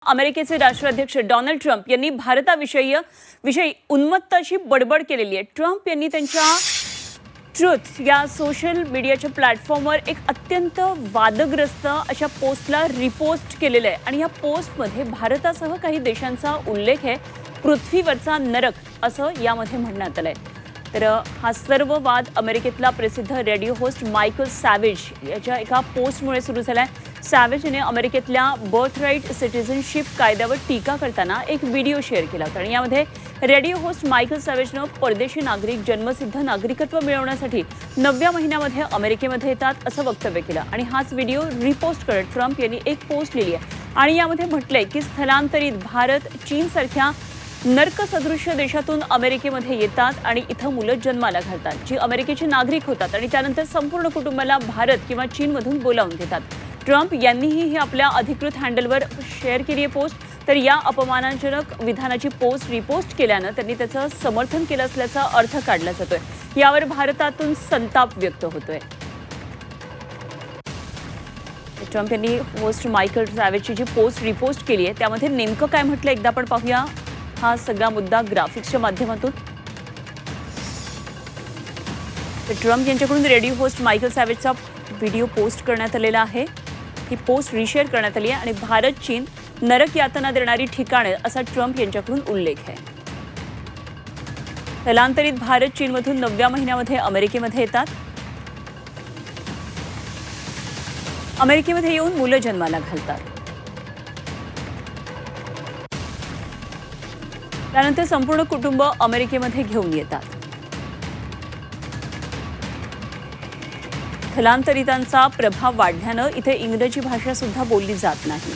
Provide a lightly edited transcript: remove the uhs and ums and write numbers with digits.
अमेरिकेचे राष्ट्राध्यक्ष Donald Trump यांनी भारताविषयी उन्मत्त अशी बडबड केलेली आहे। ट्रम्प यांनी त्यांच्या ट्रुथ या सोशल मीडियाच्या प्लॅटफॉर्मवर एक अत्यंत वादग्रस्त अशा पोस्टला रिपोस्ट केलेलं आहे आणि या पोस्टमध्ये भारतासह काही देशांचा उल्लेख आहे। पृथ्वीवरचा नरक असं यामध्ये म्हणण्यात आलंय। तर हा सर्व वाद अमेरिकेतला प्रसिद्ध रेडिओ होस्ट मायकल सॅवेज याच्या एका पोस्टमुळे सुरू झालाय। सॅवेज यांनी अमेरिकेतल्या बर्थराईट सिटिझनशिप कायद्यावर टीका करताना एक व्हिडिओ शेअर केला होता आणि यामध्ये रेडिओ होस्ट मायकल सॅवेजनं परदेशी नागरिक जन्मसिद्ध नागरिकत्व मिळवण्यासाठी 9व्या महिन्यामध्ये अमेरिकेमध्ये येतात असं वक्तव्य केलं आणि हाच व्हिडिओ रिपोस्ट करत ट्रम्प यांनी एक पोस्ट लिहिली आहे आणि यामध्ये म्हटलंय की स्थलांतरित भारत चीनसारख्या नरकसदृश्य देशातून अमेरिकेमध्ये येतात आणि इथं मुलं जन्माला घालतात, जी अमेरिकेचे नागरिक होतात आणि त्यानंतर संपूर्ण कुटुंबाला भारत किंवा चीनमधून बोलावून घेतात। ट्रम्प यांनीही ही आपल्या अधिकृत हँडलवर शेअर केली आहे पोस्ट। तर या अपमानजनक विधानाची पोस्ट रिपोस्ट केल्यानं त्यांनी त्याचं समर्थन केलं असल्याचा अर्थ काढला जातोय। यावर भारतातून संताप व्यक्त होतोय। ट्रम्प यांनी होस्ट मायकल सॅवेजची जी पोस्ट रिपोस्ट केली आहे त्यामध्ये नेमकं काय म्हटलं एकदा आपण पाहूया। हा सगळा मुद्दा ग्राफिक्सच्या माध्यमातून ट्रम्प यांच्याकडून रेडिओ होस्ट मायकल सॅवेजचा व्हिडिओ पोस्ट करण्यात आलेला आहे। ही पोस्ट रिशेअर करण्यात आली आहे आणि भारत चीन नरक यातना देणारी ठिकाणे असा ट्रम्प यांच्याकडून उल्लेख आहे। स्थलांतरित भारत चीनमधून 9व्या महिन्यामध्ये अमेरिकेमध्ये येतात। अमेरिकेमध्ये येऊन मुलं जन्माला घालतात। त्यानंतर संपूर्ण कुटुंब अमेरिकेमध्ये घेऊन येतात। स्थलांतरितांचा प्रभाव वाढल्यानं इथे इंग्रजी भाषा सुद्धा बोलली जात नाही।